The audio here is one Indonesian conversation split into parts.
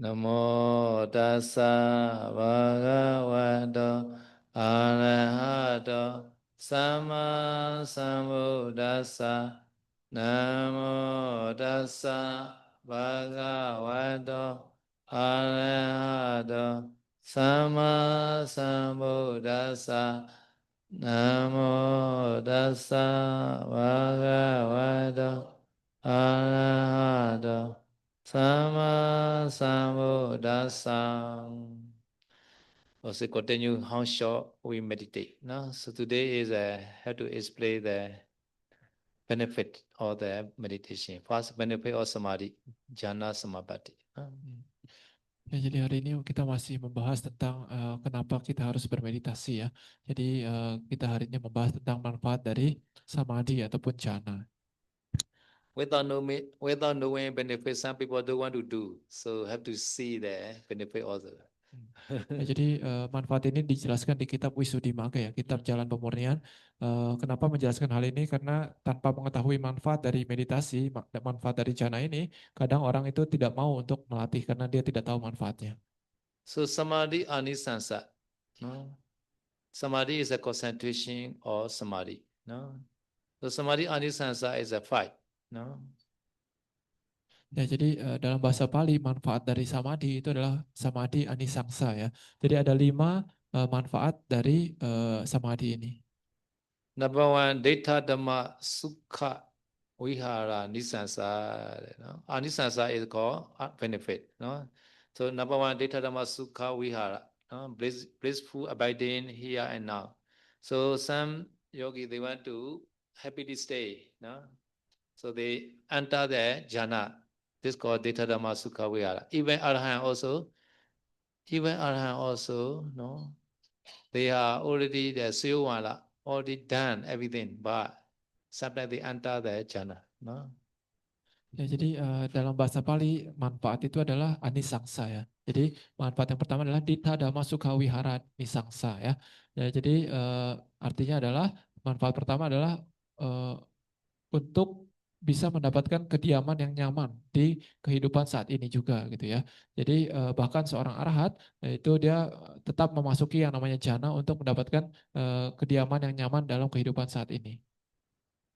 Namo tassa bhagavato arahato samma sambuddhassa. Namo tassa bhagavato arahato samma sambuddhassa. Namo tassa bhagavato arahato Sama Sambuddhasa. Also continue how short we meditate. No? So today is how to explain the benefit of the meditation. First benefit of samadhi, jhana samapatti. No? Ya, jadi hari ini kita masih membahas tentang kenapa kita harus bermeditasi ya. Jadi kita hari ini membahas tentang manfaat dari samadhi ataupun jhana. Without knowing benefit, some people don't want to do. So have to see the benefit also. Ya, jadi manfaat ini dijelaskan di kitab Wisuddhimagga ya, kitab Jalan Pemurnian. Kenapa menjelaskan hal ini? Karena tanpa mengetahui manfaat dari meditasi, manfaat dari jhana ini, kadang orang itu tidak mau untuk melatih karena dia tidak tahu manfaatnya. So samadhi anisansa. No? Samadhi is a concentration or samadhi. No? So samadhi anisansa is a fight. No? Ya, jadi dalam bahasa Pali manfaat dari samadhi itu adalah samadhi anisangsa ya. Jadi ada 5 manfaat dari samadhi ini. Number one, Data Dhamma Sukha Vihara Nisansa. No? Anisansa is called benefit. No? So number one, Data Dhamma Sukha Vihara. No? Blissful abiding here and now. So some yogi, they want to happily stay. No? So they enter the jhana. This is called Data Dhamma Sukha Vihara. Even Arahant also, no? They are already the Siyawala, already done everything, but sometimes they enter the jhana. No? Ya, jadi dalam bahasa Pali manfaat itu adalah anisangsa ya. Jadi manfaat yang pertama adalah Ditta Dhamma Sukha Vihara Nisangsa ya. Ya, jadi artinya adalah manfaat pertama adalah eh, untuk bisa mendapatkan kediaman yang nyaman di kehidupan saat ini juga gitu ya. Jadi bahkan seorang arahat itu dia tetap memasuki yang namanya jhana untuk mendapatkan kediaman yang nyaman dalam kehidupan saat ini.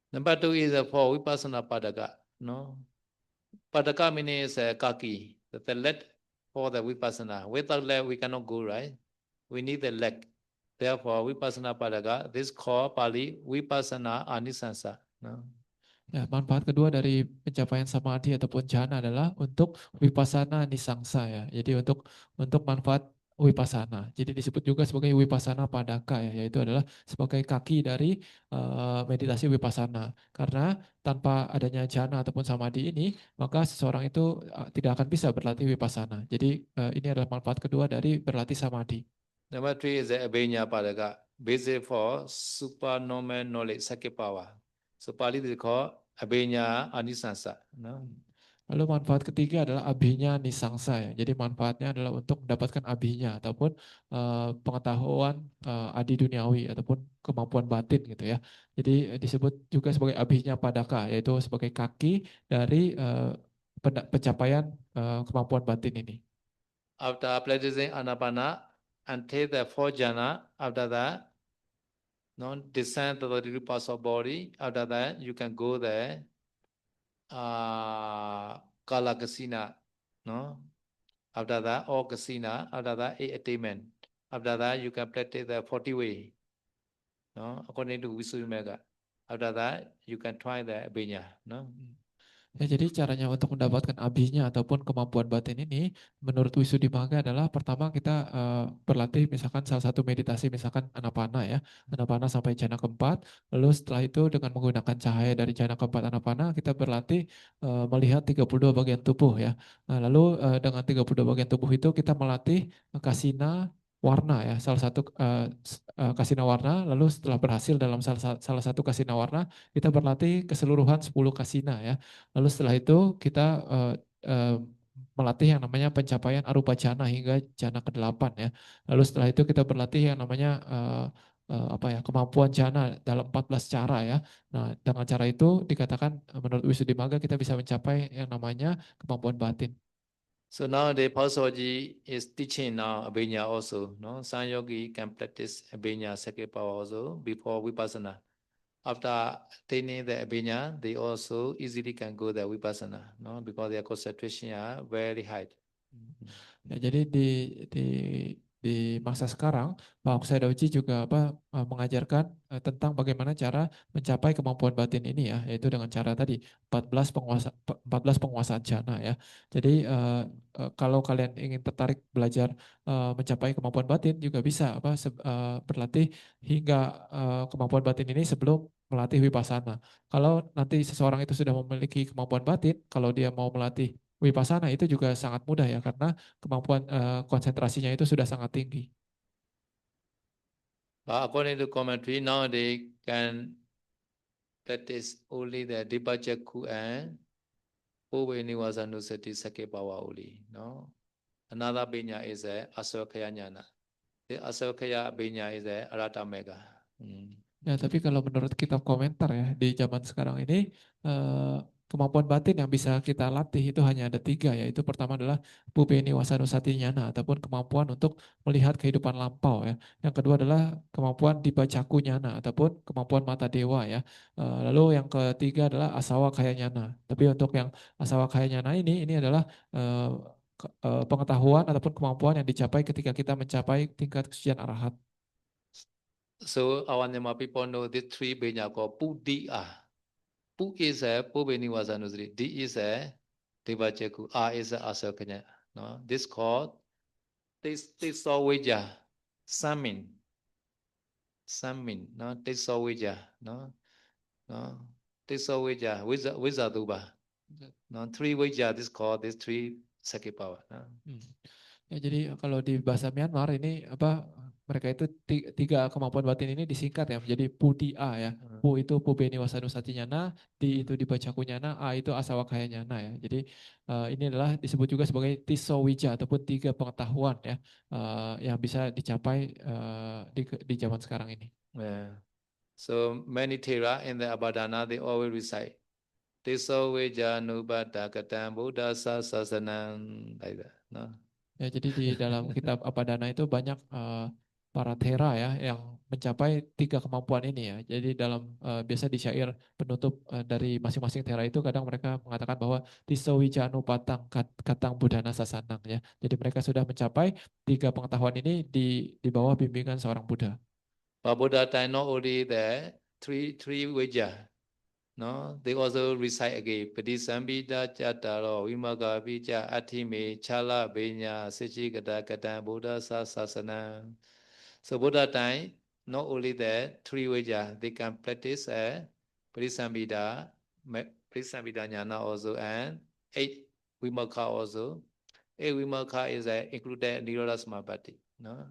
Number two is for vipassana padaka. No? Padaka means kaki, the leg for the vipassana. Without leg, we cannot go, right? We need the leg. Therefore, vipassana padaka, this called Pali vipassana anisansa. No? Ya, manfaat kedua dari pencapaian samadhi ataupun jhana adalah untuk vipassana nisangsa ya. Jadi untuk manfaat vipassana. Jadi disebut juga sebagai vipassana padaka ya, yaitu adalah sebagai kaki dari meditasi vipassana. Karena tanpa adanya jhana ataupun samadhi ini, maka seseorang itu tidak akan bisa berlatih vipassana. Jadi ini adalah manfaat kedua dari berlatih samadhi. Number three is the Abhinya Padaka, basic for supernormal knowledge, psychic power. So Pali they call Abhinya Anisansa. No? Lalu manfaat ketiga adalah abhinya nisangsa ya. Jadi manfaatnya adalah untuk mendapatkan abhinya ataupun pengetahuan adi duniawi ataupun kemampuan batin gitu ya. Jadi disebut juga sebagai abhinya padaka, yaitu sebagai kaki dari pencapaian kemampuan batin ini. After practicing Anapana and take the four jhana, after that, no, descend to the deep parts of body. After that, you can go there, Kala Kasina, no? After that, all Kasina, after that, eight attainment. After that, you can practice the 40 way, no? According to Visuddhimagga. After that, you can try the Abhinya, no? Ya, jadi caranya untuk mendapatkan abhinya ataupun kemampuan batin ini menurut Wisuddhimagga adalah pertama kita berlatih misalkan salah satu meditasi misalkan anapana ya. Anapana sampai jhana keempat. Lalu setelah itu dengan menggunakan cahaya dari jhana keempat anapana kita berlatih melihat 32 bagian tubuh ya. Nah, lalu dengan 32 bagian tubuh itu kita melatih kasina warna ya. Salah satu kasina warna, lalu setelah berhasil dalam salah satu kasina warna kita berlatih keseluruhan 10 kasina ya. Lalu setelah itu kita melatih yang namanya pencapaian arupa jana hingga jana ke-8 ya. Lalu setelah itu kita berlatih yang namanya apa ya, kemampuan jana dalam 14 cara ya. Nah, dengan cara itu dikatakan menurut Wisuddhimagga kita bisa mencapai yang namanya kemampuan batin. So nowadays, Pausawji is teaching now Abhinya also. No, some yogi can practice Abhinya second power also before Vipassana. After attaining the Abhinya, they also easily can go the Vipassana. No, because their concentration are very high. Ya, jadi di masa sekarang Pak Oksai Dauji juga mengajarkan tentang bagaimana cara mencapai kemampuan batin ini ya, yaitu dengan cara tadi 14 penguasaan jhana ya. Jadi kalau kalian ingin tertarik belajar mencapai kemampuan batin juga bisa berlatih hingga kemampuan batin ini sebelum melatih vipassana. Kalau nanti seseorang itu sudah memiliki kemampuan batin, kalau dia mau melatih Vipassana itu juga sangat mudah ya karena kemampuan konsentrasinya itu sudah sangat tinggi. But according to commentary, now they can practice only the Dipajaku and Puvenivasanusati Sakya power only. No, another Abhinya is a Asavakaya Jnana. The Asavakaya Abhinya is a Arata Mega. Ya, tapi kalau menurut kitab komentar ya di zaman sekarang ini kemampuan batin yang bisa kita latih itu hanya ada 3, yaitu pertama adalah Pupeni Wasanusati Nyana ataupun kemampuan untuk melihat kehidupan lampau ya. Yang kedua adalah kemampuan dibacaku nyana ataupun kemampuan mata dewa ya. Lalu yang ketiga adalah asawa kaya nyana. Tapi untuk yang asawa kaya nyana ini adalah pengetahuan ataupun kemampuan yang dicapai ketika kita mencapai tingkat kesucian arahat. So our Myanmar people know these 3 Abhinya called Pudi'a. Pu is a Puvenivasanusati. D is a Dipajaku. A is a Asavakaya. No, this called Tisawija. Samin. No, Tisawija. No. Tisawija. Vizaduba. No, 3 Vija, this called these 3 Sakya power. No. Ya, jadi kalau di bahasa Myanmar ini mereka itu 3 kemampuan batin ini disingkat ya menjadi Pudia ya. Pu itu Pubeni Wasanusati Nyana, Di itu Dibacaku Nyana, A itu Asawakaya Nyana ya. Jadi ini adalah disebut juga sebagai Tisowija ataupun 3 pengetahuan ya yang bisa dicapai di zaman sekarang ini. Yeah. So many Thera in the Abadana they always recite Tisawija Nubata Katam Buddha Sasasanam like that. No? Ya, jadi di dalam kitab Apadana itu banyak para thera ya yang mencapai 3 kemampuan ini ya. Jadi dalam biasa di syair penutup dari masing-masing thera itu kadang mereka mengatakan bahwa tisawijanu patang katang budana sasanang ya. Jadi mereka sudah mencapai 3 pengetahuan ini di bawah bimbingan seorang Buddha. But Buddha time not only the three Vija. No, they also recite again. Padisambhida Chataro Vimaga Vija Atime Chala Benya Sichikata Katan Buddha Sasasana. So Buddha time, not only that, 3 Vija, they can practice a Padisambhida Jnana also and 8 Vimaka also. 8 Vimaka is included Nirodha Samapatti. No?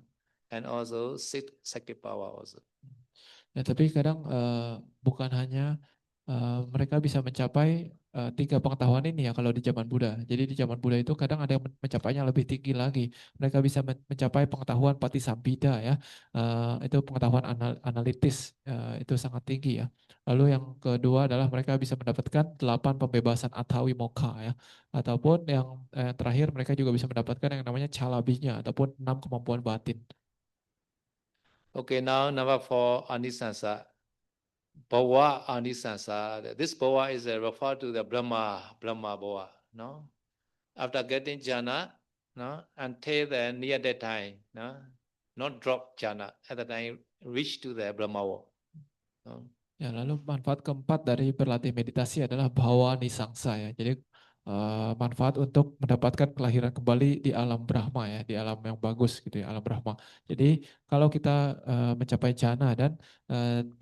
And also 6 Sakya power also. Ya, tapi kadang bukan hanya mereka bisa mencapai 3 pengetahuan ini ya kalau di zaman Buddha. Jadi di zaman Buddha itu kadang ada yang mencapainya lebih tinggi lagi. Mereka bisa mencapai pengetahuan Patisambhida ya. Itu pengetahuan analitis itu sangat tinggi ya. Lalu yang kedua adalah mereka bisa mendapatkan 8 pembebasan Athawi Mokha ya. Ataupun yang terakhir mereka juga bisa mendapatkan yang namanya Chalabinya ataupun 6 kemampuan batin. Okay, now number 4, Anisansa. Bhava Anisansa. This Bhava is referred to the Brahma Bhava. No? After getting jhana, no, until the near that time, no, not drop jhana, at the time reach to the Brahma. No? Ya, lalu manfaat keempat dari berlatih meditasi adalah bhawa nisangsa ya. Jadi manfaat untuk mendapatkan kelahiran kembali di alam Brahma ya, di alam yang bagus gitu ya, alam Brahma. Jadi kalau kita mencapai jhana dan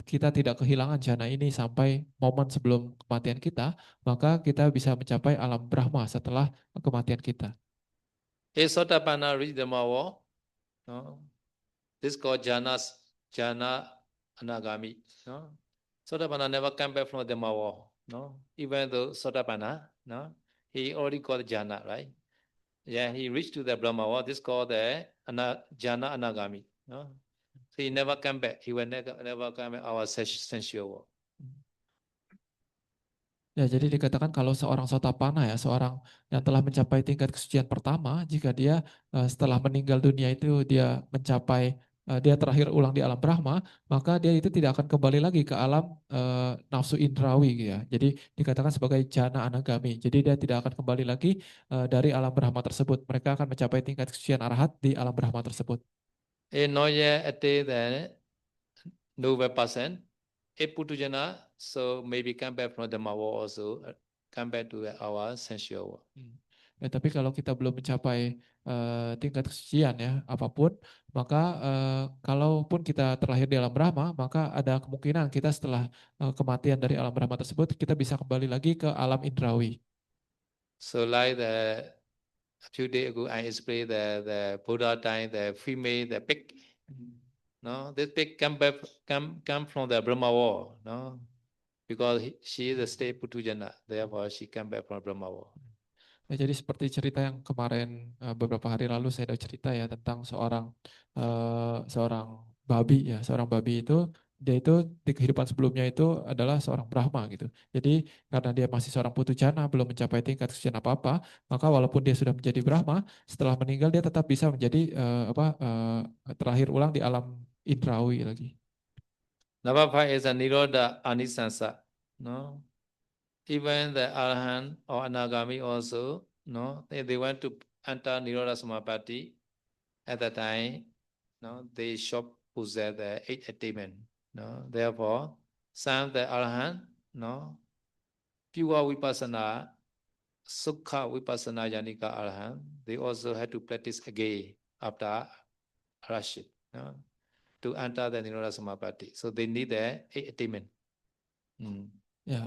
kita tidak kehilangan jhana ini sampai momen sebelum kematian kita, maka kita bisa mencapai alam Brahma setelah kematian kita. Sotapanna reach the Brahma. No? This called jhana anagami. No? Sotapanna never come back from the Brahma. No? Even though Sotapanna, no? He already got jhana, right? Yeah, he reached to the Brahma. This called the jhana anagami. No? So he never come back. He will never come back our sensual world. Ya, jadi dikatakan kalau seorang sotapana ya, seorang yang telah mencapai tingkat kesucian pertama, jika dia setelah meninggal dunia itu dia mencapai dia terakhir ulang di alam Brahma, maka dia itu tidak akan kembali lagi ke alam nafsu indrawi gitu ya. Jadi dikatakan sebagai jana anagami. Jadi dia tidak akan kembali lagi dari alam Brahma tersebut. Mereka akan mencapai tingkat kesucian arahat di alam Brahma tersebut. Not yet attain the noble person. If Putujana, so maybe come back from the Mawa also, come back to our sensual world. Ya, tapi kalau kita belum mencapai tingkat kesucian ya apapun, maka kalaupun kita terlahir di alam Brahma, maka ada kemungkinan kita setelah kematian dari alam Brahma tersebut kita bisa kembali lagi ke alam indrawi. So like a few days ago, I explained the Buddha time, the female, the pig. No, this pig come from the Brahma world, no, because she is a state Putujana, therefore she come back from Brahma world. Ya, jadi seperti cerita yang kemarin beberapa hari lalu saya ada cerita ya tentang seorang babi ya, seorang babi itu dia itu di kehidupan sebelumnya itu adalah seorang Brahma gitu. Jadi karena dia masih seorang putu jana belum mencapai tingkat kesucian apa-apa, maka walaupun dia sudah menjadi Brahma, setelah meninggal dia tetap bisa menjadi terakhir ulang di alam indrawi lagi. Number 5 is a Nirodha Anisansa. No? Even the Arahant or Anagami also, no, they want to enter Nirodha Samapatti at that time, no, they should possess the 8 attainment. No? Therefore, some the Arahant, no, pure Vipassana, Sukha Vipassana Yanika Arahant, they also had to practice again after Arashit, no, to enter the Nirodha Samapatti. So they need the 8 attainment. Ya,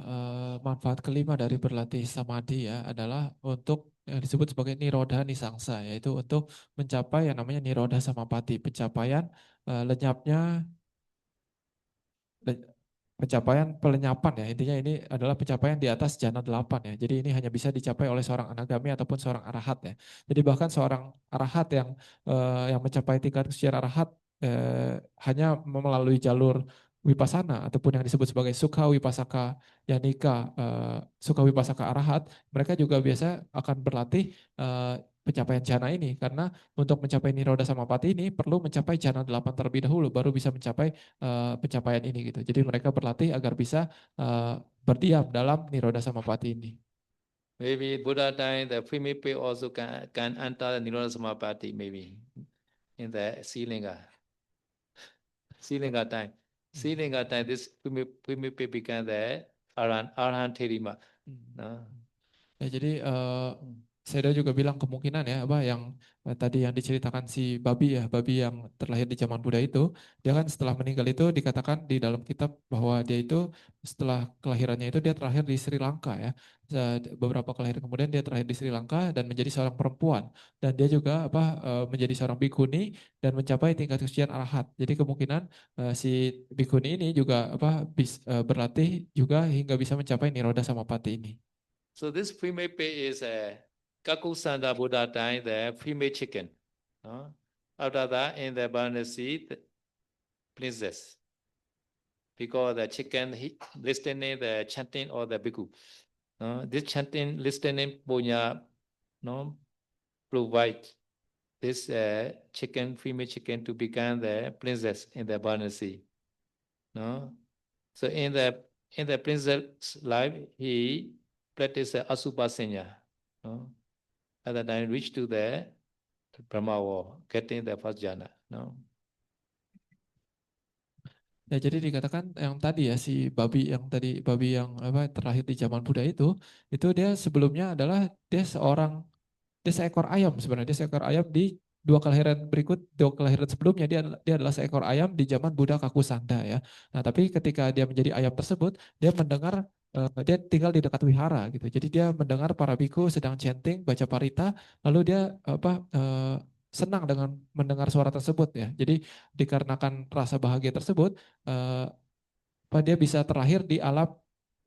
manfaat kelima dari berlatih samadhi ya adalah untuk yang disebut sebagai nirodha nisangsa, yaitu untuk mencapai yang namanya nirodha samapati, pencapaian lenyapnya pencapaian pelenyapan ya. Intinya ini adalah pencapaian di atas jana 8 ya. Jadi ini hanya bisa dicapai oleh seorang anagami ataupun seorang arahat ya. Jadi bahkan seorang arahat yang mencapai tingkat kesucian arahat hanya melalui jalur wipasana ataupun yang disebut sebagai sukha wipasaka yanika sukha wipasaka arahat, mereka juga biasa akan berlatih pencapaian jana ini karena untuk mencapai niroda samapati ini perlu mencapai jana 8 terlebih dahulu baru bisa mencapai pencapaian ini gitu. Jadi mereka berlatih agar bisa berdiam dalam niroda samapati ini. Maybe Buddha time, the female pig also can enter the Nirodha Samapatti, maybe in the Silinga. Silinga time. Silinga time, this female pig became the Arhan Therima. No? Ya, jadi saya juga bilang kemungkinan ya apa yang tadi yang diceritakan si babi ya, babi yang terlahir di zaman Buddha itu, dia kan setelah meninggal itu dikatakan di dalam kitab bahwa dia itu setelah kelahirannya itu dia terakhir di Sri Lanka ya. Beberapa kelahiran kemudian dia terakhir di Sri Lanka dan menjadi seorang perempuan dan dia juga menjadi seorang bikuni dan mencapai tingkat kesucian arahat. Jadi kemungkinan si bikuni ini juga berlatih juga hingga bisa mencapai niroda samapati ini. So this female pig is a Kakusanda Buddha time, the female chicken. No? After that, in the Varanasi, the princess. Because the chicken listening the chanting of the bhikkhu. This chanting, listening punya, no, provide this chicken, female chicken, to become the princess in the Varanasi. No? So in the princess life, he practiced Asupasanya. No? At that time, reached to the Brahma world, getting the first jhana. No? Ya, jadi dikatakan yang tadi ya si babi yang terakhir di zaman Buddha itu dia sebelumnya adalah dia seekor ayam sebenarnya, dia seekor ayam di dua kelahiran sebelumnya dia adalah seekor ayam di zaman Buddha Kakusanda ya. Nah, tapi ketika dia menjadi ayam tersebut, dia mendengar dia tinggal di dekat wihara gitu. Jadi dia mendengar para biku sedang chanting, baca parita, lalu dia senang dengan mendengar suara tersebut ya. Jadi dikarenakan rasa bahagia tersebut, eh, dia bisa terlahir di alam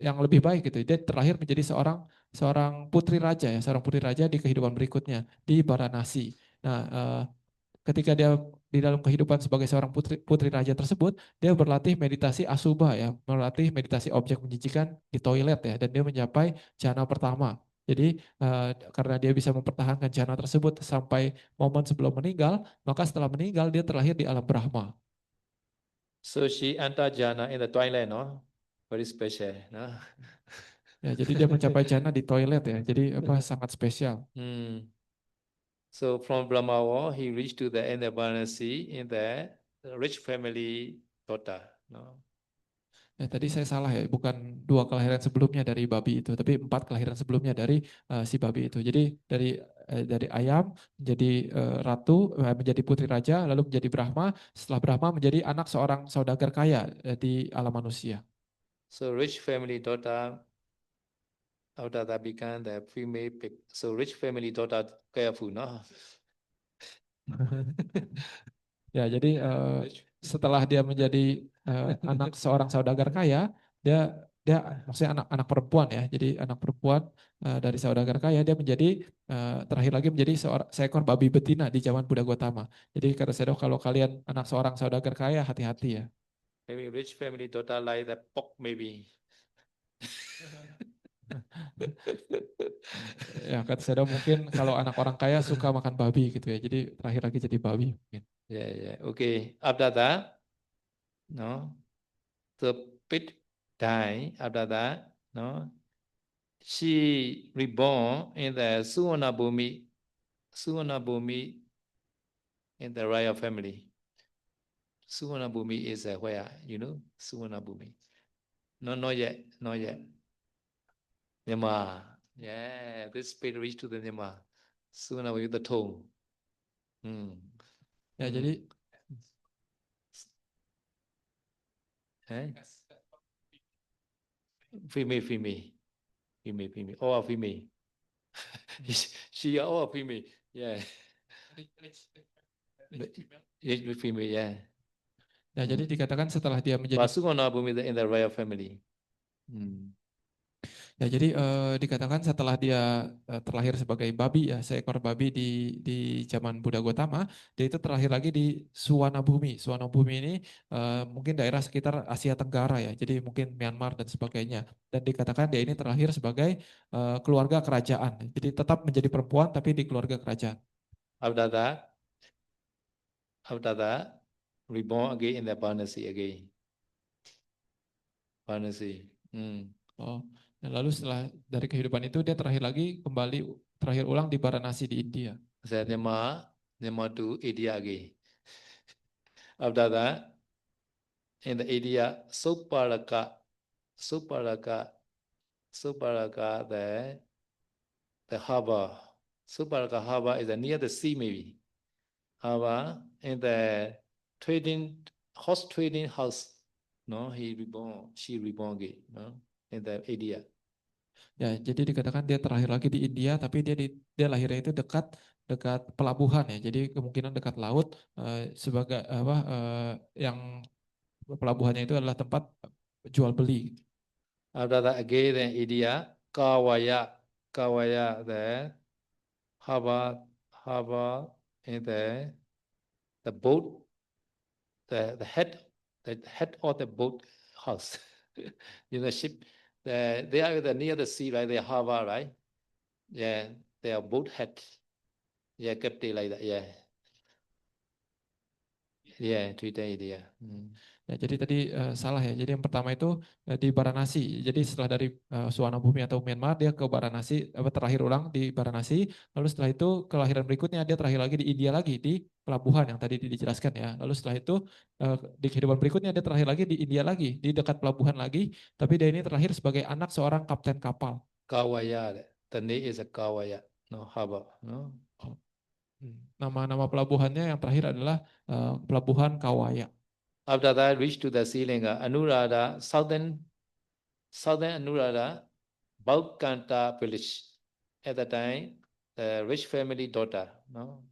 yang lebih baik gitu. Dia terlahir menjadi seorang seorang putri raja ya, seorang putri raja di kehidupan berikutnya di Varanasi. Nah, ketika dia di dalam kehidupan sebagai seorang putri raja tersebut, dia berlatih meditasi asubha ya, melatih meditasi objek menjijikan di toilet ya, dan dia mencapai jhana pertama. Jadi karena dia bisa mempertahankan jhana tersebut sampai momen sebelum meninggal, maka setelah meninggal dia terlahir di alam Brahma. So she entered jhana in the toilet, no? Very special, no? Ya, jadi dia mencapai jhana di toilet ya, jadi sangat spesial. So from Brahmawa, he reached to the end of Varanasi in the rich family daughter, no? Ya, tadi saya salah ya, bukan 2 kelahiran sebelumnya dari babi itu, tapi 4 kelahiran sebelumnya dari si babi itu. Jadi dari ayam menjadi ratu, menjadi putri raja, lalu menjadi Brahma. Setelah Brahma menjadi anak seorang saudagar kaya di alam manusia. So rich family daughter, after that became the female pig. So rich family daughter, careful, no? Ya, jadi setelah dia menjadi anak seorang saudagar kaya, dia dia maksudnya anak perempuan ya. Jadi anak perempuan dari saudagar kaya dia menjadi terakhir lagi menjadi seekor babi betina di zaman Buddha Gotama. Jadi kata saya kalau kalian anak seorang saudagar kaya hati-hati ya. Maybe rich family daughter like the pork, maybe. Ya kata saya mungkin kalau anak orang kaya suka makan babi gitu ya. Jadi terakhir lagi jadi babi mungkin. Yeah. Okay. After that, no, the pit die. After that, no, she reborn in the Suvarnabhumi in the royal family. Suvarnabhumi is where, you know, Suvarnabhumi. No, not yet. Myanmar. Yeah, this pit reached to the Myanmar. Suvarnabhumi, the tomb. Ya jadi female. All female. She all female. Yeah. Female, yeah. Ya jadi dikatakan setelah dia menjadi Suvarnabhumi in the royal family. Ya, jadi dikatakan setelah dia terlahir sebagai babi ya, seekor babi di zaman Buddha Gotama, dia itu terlahir lagi di Suvarnabhumi. Suvarnabhumi ini mungkin daerah sekitar Asia Tenggara ya, jadi mungkin Myanmar dan sebagainya. Dan dikatakan dia ini terlahir sebagai keluarga kerajaan. Jadi tetap menjadi perempuan tapi di keluarga kerajaan. After that, reborn again in the Varanasi again. Varanasi. Oh, dan lalu setelah dari kehidupan itu dia terakhir ulang di Varanasi di India. Myanmar to India again. After that, in the India, Suparaka, the harbor. Suparaka harbor is near the sea, maybe. Harbor in the horse trading house. No, she reborn again. No, in the India. Ya, jadi dikatakan dia terakhir lagi di India, tapi dia lahirnya itu dekat pelabuhan ya. Jadi kemungkinan dekat laut sebagai yang pelabuhannya itu adalah tempat jual beli. After that again in India, Kawaya, the harbor in the boat, the head of the boat house, in the ship. They are near the sea, right? They harbor, right? Yeah, they are boat head. Yeah, captain like that. Yeah, Twitter India. Ya, jadi tadi salah ya. Jadi yang pertama itu di Varanasi. Jadi setelah dari Suvarnabhumi atau Myanmar dia ke Varanasi, terakhir ulang di Varanasi. Lalu setelah itu kelahiran berikutnya dia terakhir lagi di India lagi di pelabuhan yang tadi dijelaskan ya. Lalu setelah itu di kehidupan berikutnya dia terakhir lagi di India lagi, di dekat pelabuhan lagi. Tapi dia ini terakhir sebagai anak seorang kapten kapal. Kawaya, the name is a Kawaya, no harbor, no. Nama-nama pelabuhannya yang terakhir adalah pelabuhan Kawaya. After that, reach to the Silinga, Anuradha, southern Anuradha, Balkanta village. At the time, the rich family daughter, no.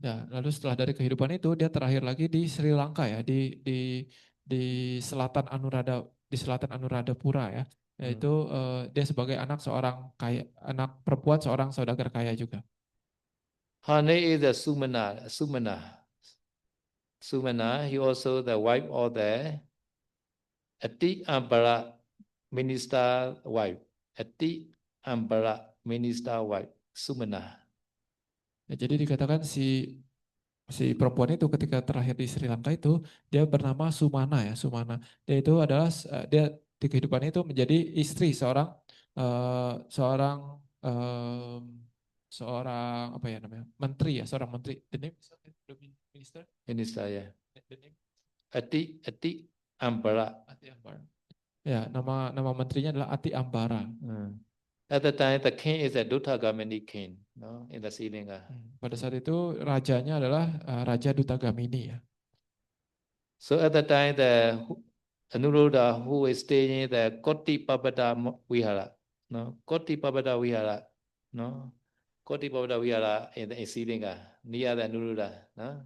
Ya, lalu setelah dari kehidupan itu dia terakhir lagi di Sri Lanka ya, di selatan Anuradhapura ya. Yaitu dia sebagai anak perempuan seorang saudagar kaya juga. Her name is the Sumana. He also the wife of the Ati Ambara minister wife. Ati Ambara minister wife. Sumana. Ya, jadi dikatakan si perempuan itu ketika terakhir di Sri Lanka itu dia bernama Sumana ya, Sumana. Dia itu adalah dia di kehidupannya itu menjadi istri seorang seorang em, seorang apa ya namanya? Menteri ya, seorang menteri. The name is the minister? Minister ya. The name? Ati Ambara. Ati Ambara. Ya, nama menterinya adalah Ati Ambara. At the time, the king is a Duttagamini king, no, in the Sri Lanka. Pada saat itu rajanya adalah Raja Duttagamini ya. So at the time, the Anuruddha who is staying in the Koti Papada Vihara, no, Koti Papada Vihara, no, Koti Papada Vihara in the Sri Lanka, near the Anuruddha, no,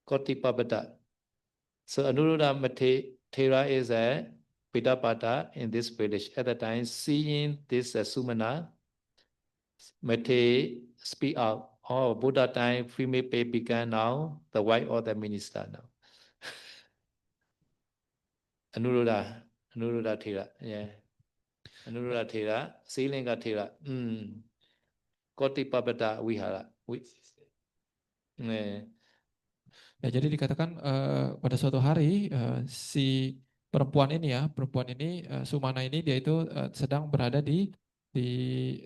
Koti Papada. So Anuruddha Thera is a Pidapada in this village. At the time, seeing this Sumana, Mate speak out. Oh, Buddha time, female pay began now, the wife of the minister now. Anuruddha Thera, yeah. Anuruddha Thera, Sri Lanka Thera, Koti Papada Vihara. Yeah. Ya, jadi dikatakan pada suatu hari si perempuan ini Sumana ini dia itu sedang berada di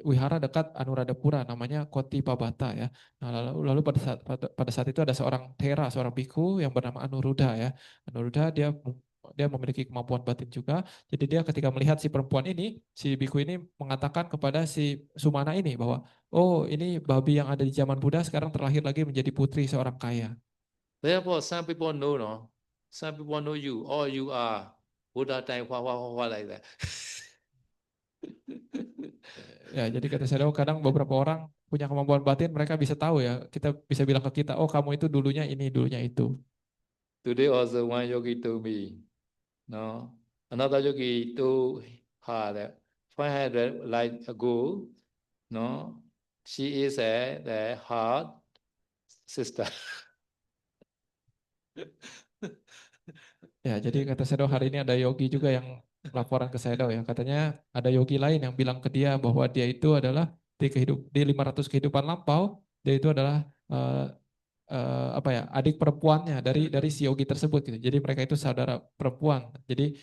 wihara dekat Anuradhapura namanya Koti Pabata ya. Nah, lalu pada saat itu ada seorang Thera, seorang biku yang bernama Anuruddha ya. Anuruddha dia memiliki kemampuan batin juga. Jadi dia ketika melihat si perempuan ini, si biku ini mengatakan kepada si Sumana ini bahwa oh, ini babi yang ada di zaman Buddha sekarang terlahir lagi menjadi putri seorang kaya. Therefore, some people know, no? Some people know you, or you are Buddha time, like that. Ya, jadi kata saya kadang beberapa orang punya kemampuan batin, mereka bisa tahu ya. Kita bisa bilang ke kita, oh kamu itu dulunya ini, dulunya itu. Today also one yogi told me, no, another yogi told her that 500 life ago, no, she is the heart sister. Ya, jadi kata Sedo hari ini ada yogi juga yang laporan ke Sedo ya. Katanya ada yogi lain yang bilang ke dia bahwa dia itu adalah di 500 kehidupan lampau, dia itu adalah apa ya, adik perempuannya dari si yogi tersebut gitu. Jadi mereka itu saudara perempuan. Jadi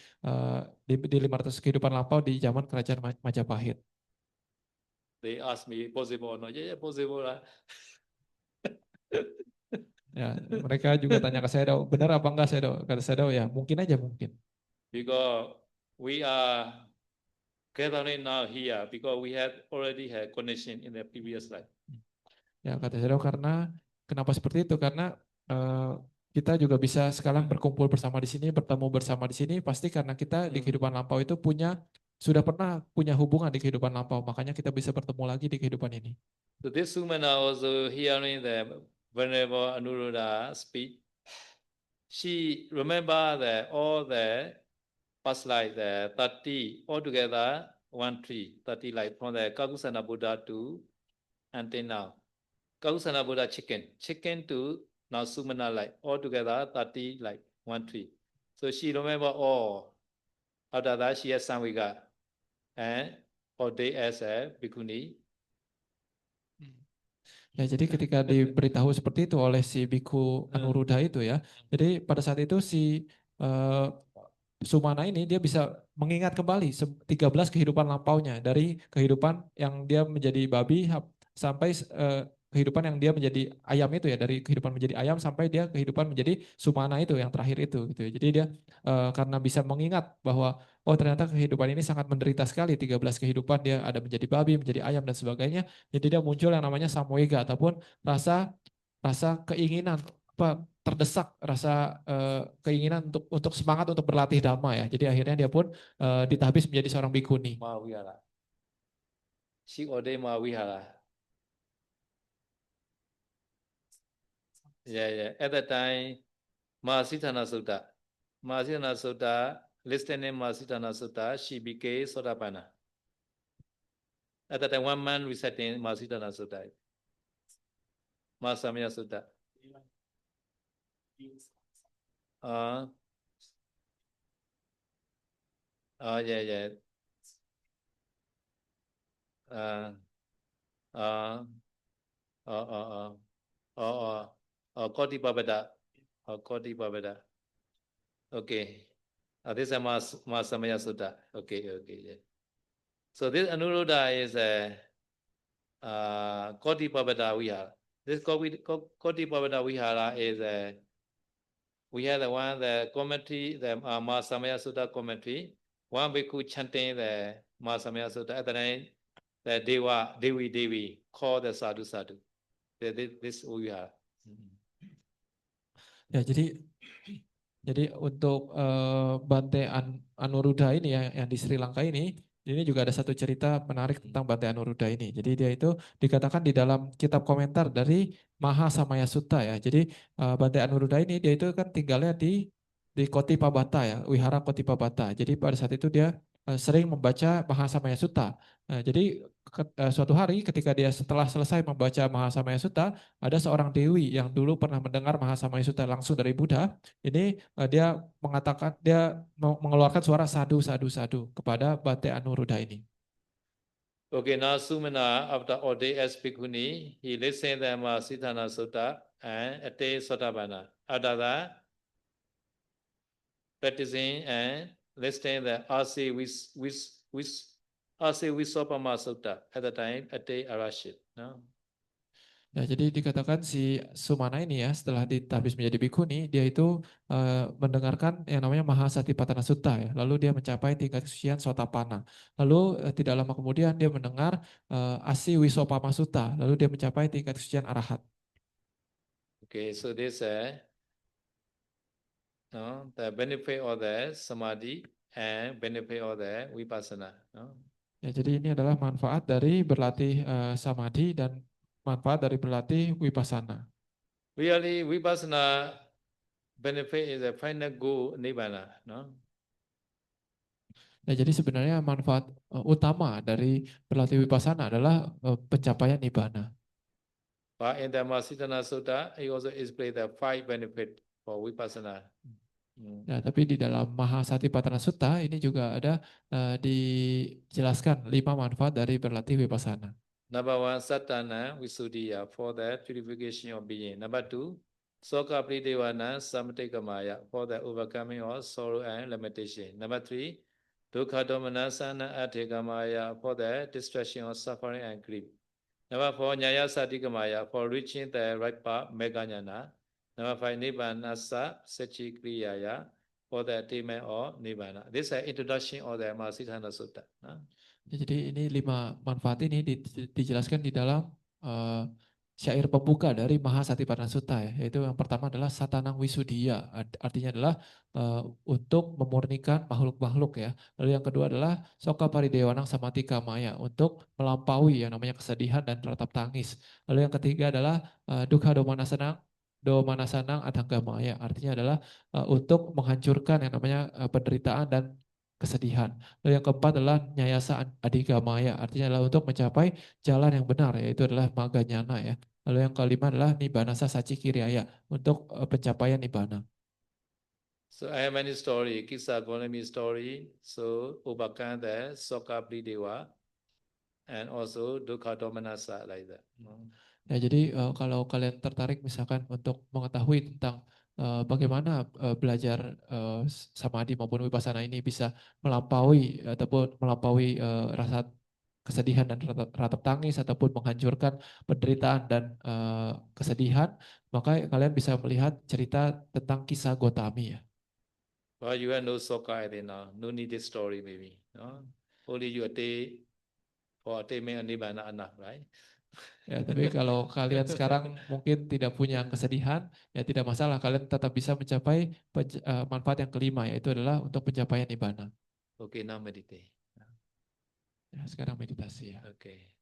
di 500 kehidupan lampau di zaman kerajaan Majapahit. They ask me, possible or not? Yeah, possible lah. Ya, mereka juga tanya ke saya, benar apa enggak saya? Kata saya, ya mungkin aja mungkin. Because we are gathering now here because we have already had connection in the previous life. Ya kata saya karena kenapa seperti itu? Karena kita juga bisa sekarang berkumpul bersama di sini, bertemu bersama di sini, pasti karena kita di kehidupan lampau itu sudah pernah punya hubungan di kehidupan lampau, makanya kita bisa bertemu lagi di kehidupan ini. So this woman also hearing the Venerable Anuruddha speak. She remember that all the past life, the 30 altogether 30 life from the Kakusana Buddha to until now. Kakusana Buddha chicken to now Sumana life, altogether 30 life 13. So she remember all. After that she has Samvika and ordained as a bhikkhuni. Ya, jadi ketika diberitahu seperti itu oleh si Biku Anuruddha itu ya, jadi pada saat itu si Sumana ini dia bisa mengingat kembali 13 kehidupan lampaunya dari kehidupan yang dia menjadi babi sampai kehidupan yang dia menjadi ayam itu ya, dari kehidupan menjadi ayam sampai dia kehidupan menjadi Sumana itu yang terakhir itu gitu ya. Jadi dia karena bisa mengingat bahwa oh ternyata kehidupan ini sangat menderita sekali, 13 kehidupan dia ada menjadi babi, menjadi ayam dan sebagainya. Jadi dia muncul yang namanya samoega ataupun rasa keinginan terdesak, rasa keinginan untuk semangat untuk berlatih dhamma ya. Jadi akhirnya dia pun ditahbis menjadi seorang bhikkhuni. Mahawihara. She ordained Mahawihara. Yeah. At that time, Mahasithana Sutta, listening Mahasithana Sutta, she became Sotapanna. At that time, 1 month reciting Mahasithana Sutta. Mahasamaya Sutta. Oh yeah, yeah. Koti Babada. Koti Babada. Okay. This is Mahasamaya Sutta. Okay, yeah. So this Anuruddha is a Koti Babada Vihara. This Koti Babada Vihara is we have the commentary, the Mahasamaya Sutta commentary. One bhikkhu chanting the Mahasamaya Sutta. At the time, the Devi call the Sadhu. This Vihara. Ya, jadi untuk Bante Anuruddha ini ya, yang di Sri Lanka ini juga ada satu cerita menarik tentang Bante Anuruddha ini. Jadi dia itu dikatakan di dalam kitab komentar dari Mahasamaya Sutta ya. Jadi Bante Anuruddha ini dia itu kan tinggalnya di Koti Pabata ya, Wihara Koti Pabata. Jadi pada saat itu dia sering membaca Mahasamaya Sutta. Jadi suatu hari ketika dia setelah selesai membaca Mahasamaya Sutta, ada seorang dewi yang dulu pernah mendengar Mahasamaya Sutta langsung dari Buddha. Ini dia mengatakan, dia mengeluarkan suara sadu kepada Bante Anuruddha ini. Okay, now Sumana, after all day as Bhikkhuni, he listened to the Mahasithana Sutta and Ate Sotabana. After that, practicing and listening the Asi Visopama Sutta. At the time, Ate Arashit. No? Ya, jadi dikatakan si Sumana ini ya setelah ditabis menjadi bhikkhuni, dia itu mendengarkan yang namanya Mahasatipatthana Sutta ya. Lalu dia mencapai tingkat kesucian Sotapanna. Lalu tidak lama kemudian dia mendengar Asi Wisopama Sutta. Lalu dia mencapai tingkat kesucian Arahat. Okay, so this the benefit of the samadhi and benefit of the vipassana. No? Ya, jadi ini adalah manfaat dari berlatih samadhi dan manfaat dari berlatih vipassana. Really, vipassana benefit is the final goal nibbana. No? Ya, jadi sebenarnya manfaat utama dari berlatih vipassana adalah pencapaian nibbana. But in the Mahasithana Sutta, he also explained the 5 benefit for vipassana. Ya, tapi di dalam Mahasatipatthana Sutta ini juga ada dijelaskan 5 manfaat dari berlatih vipassana. Number 1, Sattana Visuddhiya, for the purification of being. Number 2, Soka Pridevana Samatikamaya, for the overcoming of sorrow and limitation. Number 3, Dukkha Domanasana Atikamaya, for the destruction of suffering and grief. Number 4, Nyaya Satikamaya, for reaching the right path, Meganyana. Number 5, Nibbanasa Sachikriyaya, for the attainment of Nibbana. This is an introduction of the Mahasithana Sutta. Jadi ini 5 manfaat ini dijelaskan di dalam syair pembuka dari Mahasatipatthana Sutta ya. Yaitu yang pertama adalah Satanang Wisuddhiya, artinya adalah untuk memurnikan makhluk-makhluk ya. Lalu yang kedua adalah Soka Paridewanang Samatikamaya, untuk melampaui yang namanya kesedihan dan ratap tangis. Lalu yang ketiga adalah Dukkha Domanasanang Adanggamaya, artinya adalah untuk menghancurkan yang namanya penderitaan dan kesedihan. Lalu yang keempat adalah Nyayasa Adigamaya, artinya adalah untuk mencapai jalan yang benar, yaitu adalah Maganyana ya. Lalu yang kelima adalah Nibbanasa Sachikiriyaya, untuk pencapaian Nibbana. So I have many story, Kisa Gonami story, so overcome the Soka Prideva and also Dukkha Domanasa like that. Ya, jadi kalau kalian tertarik misalkan untuk mengetahui tentang bagaimana belajar samadhi maupun vipassana ini bisa melampaui ataupun melampaui rasa kesedihan dan ratap tangis ataupun menghancurkan penderitaan dan kesedihan, maka kalian bisa melihat cerita tentang kisah Gotami ya. Well, you have no soka I think now, no need this story maybe. No? Only you attain for attainment nibbana enough, right? Ya, tapi kalau kalian sekarang mungkin tidak punya kesedihan, ya tidak masalah. Kalian tetap bisa mencapai manfaat yang kelima, yaitu adalah untuk pencapaian nibbana. Okay, now meditate. Ya, sekarang meditasi ya. Okay.